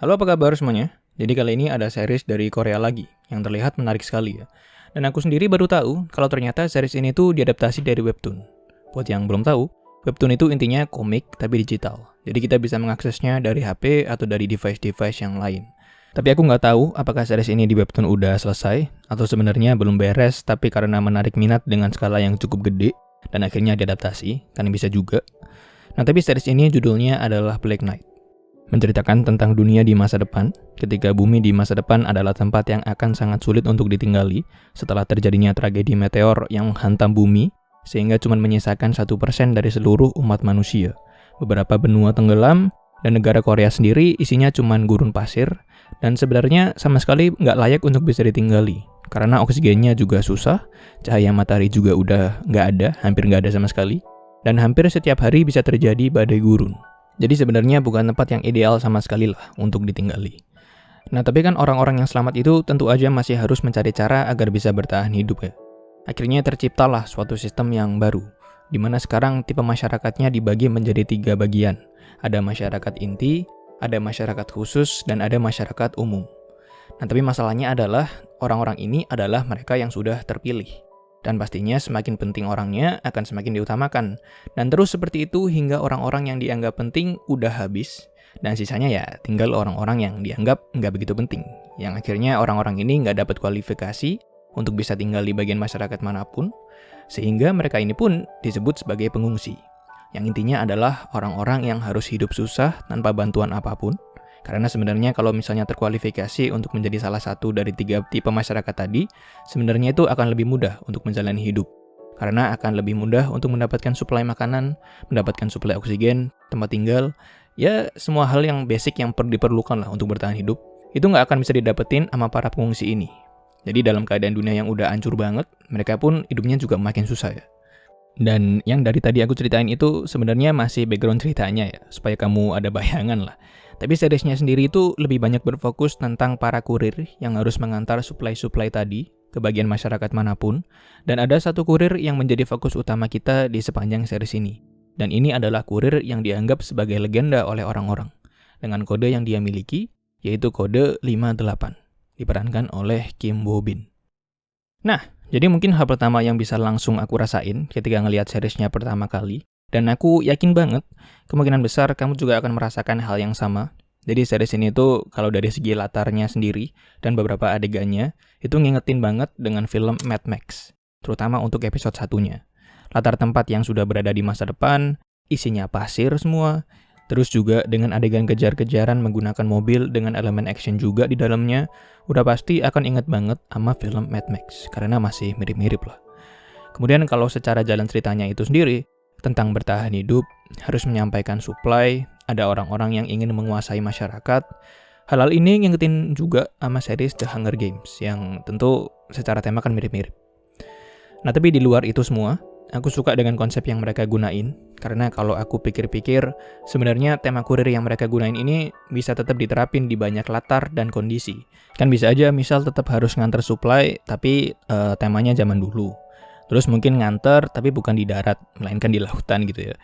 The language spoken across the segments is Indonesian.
Halo, apa kabar semuanya? Jadi kali ini ada series dari Korea lagi, yang terlihat menarik sekali ya. Dan aku sendiri baru tahu kalau ternyata series ini tuh diadaptasi dari webtoon. Buat yang belum tahu, webtoon itu intinya komik tapi digital. Jadi kita bisa mengaksesnya dari HP atau dari device-device yang lain. Tapi aku nggak tahu apakah series ini di webtoon udah selesai, atau sebenarnya belum beres tapi karena menarik minat dengan skala yang cukup gede, dan akhirnya diadaptasi, kan bisa juga. Nah tapi series ini judulnya adalah Black Knight. Menceritakan tentang dunia di masa depan, ketika bumi di masa depan adalah tempat yang akan sangat sulit untuk ditinggali setelah terjadinya tragedi meteor yang menghantam bumi, sehingga cuma menyisakan 1% dari seluruh umat manusia. Beberapa benua tenggelam, dan negara Korea sendiri isinya cuma gurun pasir, dan sebenarnya sama sekali nggak layak untuk bisa ditinggali. Karena oksigennya juga susah, cahaya matahari juga udah nggak ada, hampir nggak ada sama sekali, dan hampir setiap hari bisa terjadi badai gurun. Jadi sebenarnya bukan tempat yang ideal sama sekali lah untuk ditinggali. Nah tapi kan orang-orang yang selamat itu tentu aja masih harus mencari cara agar bisa bertahan hidup ya. Akhirnya terciptalah suatu sistem yang baru, di mana sekarang tipe masyarakatnya dibagi menjadi 3 bagian. Ada masyarakat inti, ada masyarakat khusus, dan ada masyarakat umum. Nah tapi masalahnya adalah orang-orang ini adalah mereka yang sudah terpilih. Dan pastinya semakin penting orangnya akan semakin diutamakan. Dan terus seperti itu hingga orang-orang yang dianggap penting udah habis. Dan sisanya ya tinggal orang-orang yang dianggap nggak begitu penting. Yang akhirnya orang-orang ini nggak dapat kualifikasi untuk bisa tinggal di bagian masyarakat manapun. Sehingga mereka ini pun disebut sebagai pengungsi. Yang intinya adalah orang-orang yang harus hidup susah tanpa bantuan apapun. Karena sebenarnya kalau misalnya terkualifikasi untuk menjadi salah satu dari 3 tipe masyarakat tadi, sebenarnya itu akan lebih mudah untuk menjalani hidup. Karena akan lebih mudah untuk mendapatkan suplai makanan, mendapatkan suplai oksigen, tempat tinggal, ya semua hal yang basic yang diperlukan lah untuk bertahan hidup, itu nggak akan bisa didapetin sama para pengungsi ini. Jadi dalam keadaan dunia yang udah hancur banget, mereka pun hidupnya juga makin susah ya. Dan yang dari tadi aku ceritain itu sebenarnya masih background ceritanya ya, supaya kamu ada bayangan lah. Tapi seriesnya sendiri itu lebih banyak berfokus tentang para kurir yang harus mengantar suplai-suplai tadi ke bagian masyarakat manapun. Dan ada satu kurir yang menjadi fokus utama kita di sepanjang series ini. Dan ini adalah kurir yang dianggap sebagai legenda oleh orang-orang. Dengan kode yang dia miliki, yaitu kode 58, diperankan oleh Kim Bo Bin. Nah, jadi mungkin hal pertama yang bisa langsung aku rasain ketika ngelihat seriesnya pertama kali, dan aku yakin banget, kemungkinan besar kamu juga akan merasakan hal yang sama. Jadi series ini tuh kalau dari segi latarnya sendiri dan beberapa adegannya, itu ngingetin banget dengan film Mad Max, terutama untuk episode satunya. Latar tempat yang sudah berada di masa depan, isinya pasir semua, terus juga dengan adegan kejar-kejaran menggunakan mobil dengan elemen action juga di dalamnya, udah pasti akan inget banget sama film Mad Max, karena masih mirip-mirip lah. Kemudian kalau secara jalan ceritanya itu sendiri, tentang bertahan hidup, harus menyampaikan supply, ada orang-orang yang ingin menguasai masyarakat. Hal-hal ini ngingetin juga sama series The Hunger Games, yang tentu secara tema kan mirip-mirip. Nah tapi di luar itu semua, aku suka dengan konsep yang mereka gunain, karena kalau aku pikir-pikir, sebenarnya tema kurir yang mereka gunain ini bisa tetap diterapin di banyak latar dan kondisi. Kan bisa aja misal tetap harus nganter supply, tapi temanya zaman dulu. Terus mungkin nganter, tapi bukan di darat, melainkan di lautan gitu ya.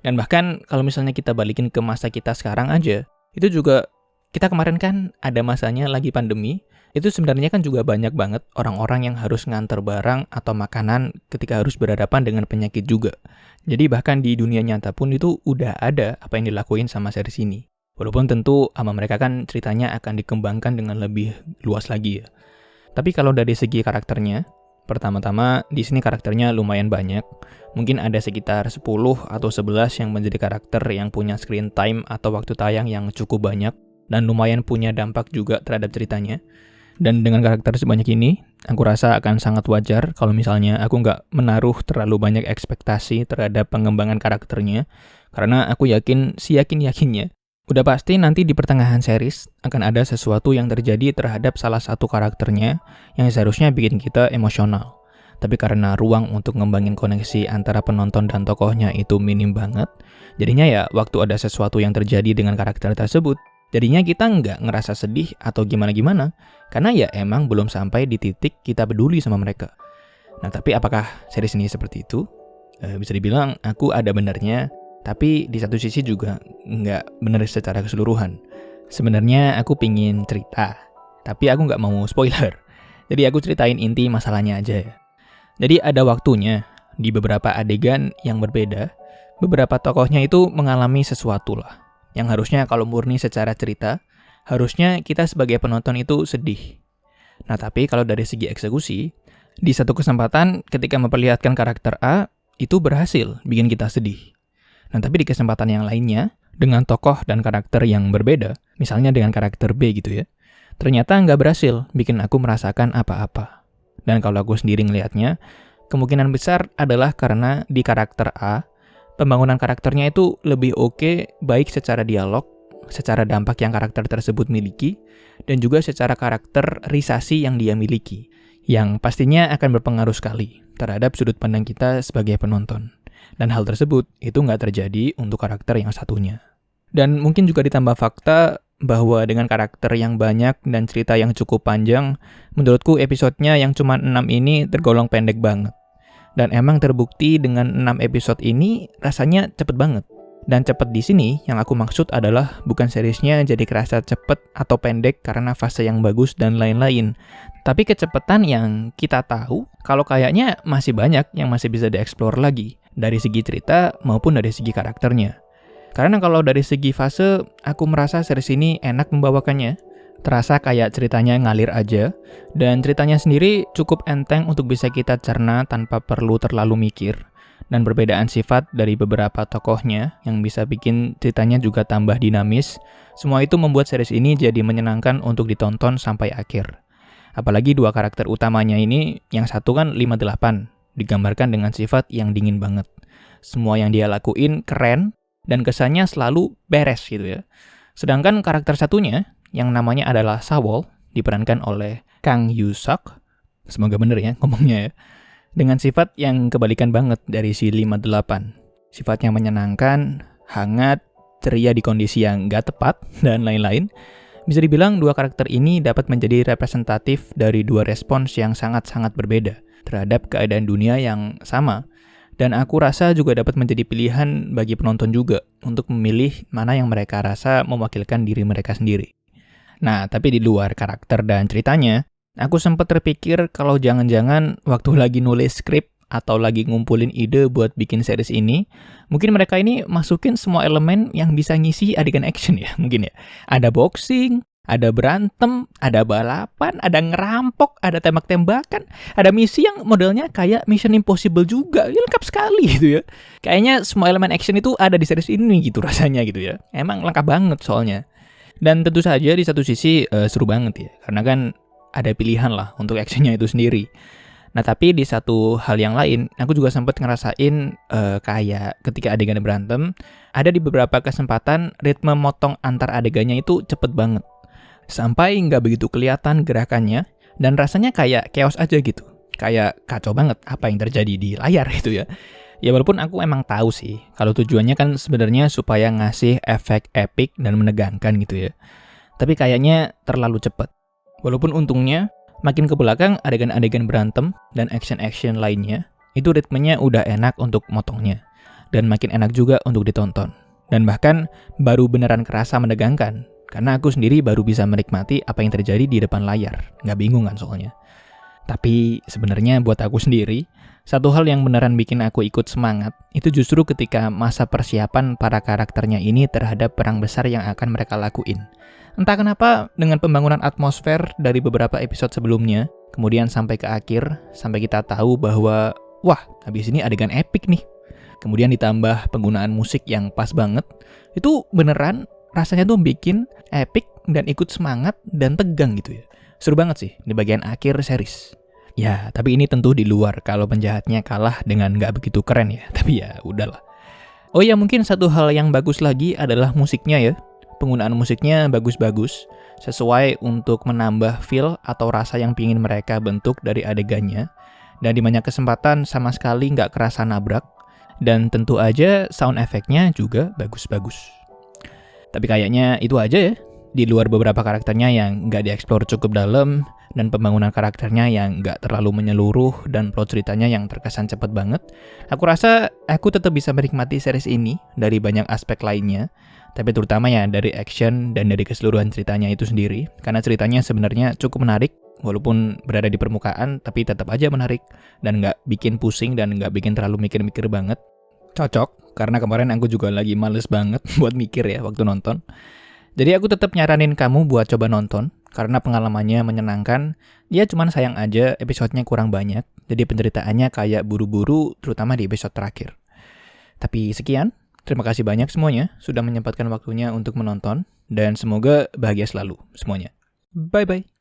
Dan bahkan kalau misalnya kita balikin ke masa kita sekarang aja, itu juga kita kemarin kan ada masanya lagi pandemi, itu sebenarnya kan juga banyak banget orang-orang yang harus nganter barang atau makanan ketika harus berhadapan dengan penyakit juga. Jadi bahkan di dunia nyata pun itu udah ada apa yang dilakuin sama series ini. Walaupun tentu sama mereka kan ceritanya akan dikembangkan dengan lebih luas lagi ya. Tapi kalau dari segi karakternya, pertama-tama di sini karakternya lumayan banyak. Mungkin ada sekitar 10 atau 11 yang menjadi karakter yang punya screen time atau waktu tayang yang cukup banyak dan lumayan punya dampak juga terhadap ceritanya. Dan dengan karakter sebanyak ini, aku rasa akan sangat wajar kalau misalnya aku nggak menaruh terlalu banyak ekspektasi terhadap pengembangan karakternya, karena aku yakin-yakinnya, udah pasti nanti di pertengahan series akan ada sesuatu yang terjadi terhadap salah satu karakternya yang seharusnya bikin kita emosional. Tapi karena ruang untuk ngembangin koneksi antara penonton dan tokohnya itu minim banget, jadinya ya waktu ada sesuatu yang terjadi dengan karakter tersebut, jadinya kita nggak ngerasa sedih atau gimana-gimana, karena ya emang belum sampai di titik kita peduli sama mereka. Nah tapi apakah series ini seperti itu? Bisa dibilang aku ada benernya, tapi di satu sisi juga nggak bener secara keseluruhan. Sebenarnya aku pingin cerita, tapi aku nggak mau spoiler. Jadi aku ceritain inti masalahnya aja ya. Jadi ada waktunya, di beberapa adegan yang berbeda, beberapa tokohnya itu mengalami sesuatu lah. Yang harusnya kalau murni secara cerita, harusnya kita sebagai penonton itu sedih. Nah tapi kalau dari segi eksekusi, di satu kesempatan ketika memperlihatkan karakter A, itu berhasil bikin kita sedih. Nah tapi di kesempatan yang lainnya, dengan tokoh dan karakter yang berbeda, misalnya dengan karakter B gitu ya, ternyata nggak berhasil bikin aku merasakan apa-apa. Dan kalau aku sendiri ngelihatnya, kemungkinan besar adalah karena di karakter A, pembangunan karakternya itu lebih oke baik secara dialog, secara dampak yang karakter tersebut miliki, dan juga secara karakterisasi yang dia miliki, yang pastinya akan berpengaruh sekali terhadap sudut pandang kita sebagai penonton. Dan hal tersebut itu nggak terjadi untuk karakter yang satunya. Dan mungkin juga ditambah fakta bahwa dengan karakter yang banyak dan cerita yang cukup panjang, menurutku episodenya yang cuma 6 ini tergolong pendek banget. Dan emang terbukti dengan 6 episode ini rasanya cepet banget. Dan cepet di sini yang aku maksud adalah bukan seriesnya jadi kerasa cepet atau pendek karena fase yang bagus dan lain-lain. Tapi kecepatan yang kita tahu kalau kayaknya masih banyak yang masih bisa dieksplor lagi. Dari segi cerita maupun dari segi karakternya. Karena kalau dari segi fase, aku merasa series ini enak membawakannya. Terasa kayak ceritanya ngalir aja. Dan ceritanya sendiri cukup enteng untuk bisa kita cerna tanpa perlu terlalu mikir. Dan perbedaan sifat dari beberapa tokohnya yang bisa bikin ceritanya juga tambah dinamis. Semua itu membuat series ini jadi menyenangkan untuk ditonton sampai akhir. Apalagi dua karakter utamanya ini, yang satu kan 58, digambarkan dengan sifat yang dingin banget. Semua yang dia lakuin keren, dan kesannya selalu beres gitu ya. Sedangkan karakter satunya, yang namanya adalah Sawol, diperankan oleh Kang Yoo-seok, semoga bener ya ngomongnya ya, dengan sifat yang kebalikan banget dari si 58. Sifatnya menyenangkan, hangat, ceria di kondisi yang gak tepat, dan lain-lain. Bisa dibilang dua karakter ini dapat menjadi representatif dari dua respons yang sangat-sangat berbeda terhadap keadaan dunia yang sama. Dan aku rasa juga dapat menjadi pilihan bagi penonton juga untuk memilih mana yang mereka rasa mewakilkan diri mereka sendiri. Nah, tapi di luar karakter dan ceritanya, aku sempat terpikir kalau jangan-jangan waktu lagi nulis skrip atau lagi ngumpulin ide buat bikin series ini, mungkin mereka ini masukin semua elemen yang bisa ngisi adegan action ya, mungkin ya. Ada boxing, ada berantem, ada balapan, ada ngerampok, ada tembak-tembakan, ada misi yang modelnya kayak Mission Impossible juga, ya, lengkap sekali gitu ya. Kayaknya semua elemen action itu ada di series ini gitu rasanya gitu ya. Emang lengkap banget soalnya. Dan tentu saja di satu sisi seru banget ya, karena kan ada pilihan lah untuk actionnya itu sendiri. Nah tapi di satu hal yang lain, aku juga sempat ngerasain kayak ketika adegan berantem, ada di beberapa kesempatan ritme motong antar adegannya itu cepet banget. Sampai nggak begitu kelihatan gerakannya, dan rasanya kayak chaos aja gitu. Kayak kacau banget apa yang terjadi di layar gitu ya. Ya walaupun aku emang tahu sih, kalau tujuannya kan sebenarnya supaya ngasih efek epic dan menegangkan gitu ya. Tapi kayaknya terlalu cepet. Walaupun untungnya, makin ke belakang adegan-adegan berantem dan action-action lainnya, itu ritmenya udah enak untuk motongnya. Dan makin enak juga untuk ditonton. Dan bahkan baru beneran kerasa menegangkan. Karena aku sendiri baru bisa menikmati apa yang terjadi di depan layar. Nggak bingung kan soalnya. Tapi sebenarnya buat aku sendiri, satu hal yang beneran bikin aku ikut semangat, itu justru ketika masa persiapan para karakternya ini terhadap perang besar yang akan mereka lakuin. Entah kenapa, dengan pembangunan atmosfer dari beberapa episode sebelumnya, kemudian sampai ke akhir, sampai kita tahu bahwa, wah, habis ini adegan epic nih. Kemudian ditambah penggunaan musik yang pas banget, itu beneran rasanya tuh bikin epic dan ikut semangat dan tegang gitu ya. Seru banget sih di bagian akhir series. Ya, tapi ini tentu di luar kalau penjahatnya kalah dengan nggak begitu keren ya. Tapi ya udahlah. Oh ya, mungkin satu hal yang bagus lagi adalah musiknya ya. Penggunaan musiknya bagus-bagus, sesuai untuk menambah feel atau rasa yang pingin mereka bentuk dari adegannya. Dan di banyak kesempatan sama sekali nggak kerasa nabrak. Dan tentu aja sound effect-nya juga bagus-bagus. Tapi kayaknya itu aja ya Di luar beberapa karakternya yang nggak dieksplor cukup dalam, dan pembangunan karakternya yang nggak terlalu menyeluruh, dan plot ceritanya yang terkesan cepet banget, aku rasa aku tetap bisa menikmati series ini dari banyak aspek lainnya, tapi terutama ya dari action dan dari keseluruhan ceritanya itu sendiri, karena ceritanya sebenarnya cukup menarik, walaupun berada di permukaan, tapi tetap aja menarik, dan nggak bikin pusing dan nggak bikin terlalu mikir-mikir banget. Cocok, karena kemarin aku juga lagi males banget buat mikir ya waktu nonton. Jadi aku tetap nyaranin kamu buat coba nonton, karena pengalamannya menyenangkan. Ya cuman sayang aja episodenya kurang banyak, jadi penceritaannya kayak buru-buru, terutama di episode terakhir. Tapi sekian, terima kasih banyak semuanya sudah menyempatkan waktunya untuk menonton, dan semoga bahagia selalu semuanya. Bye-bye.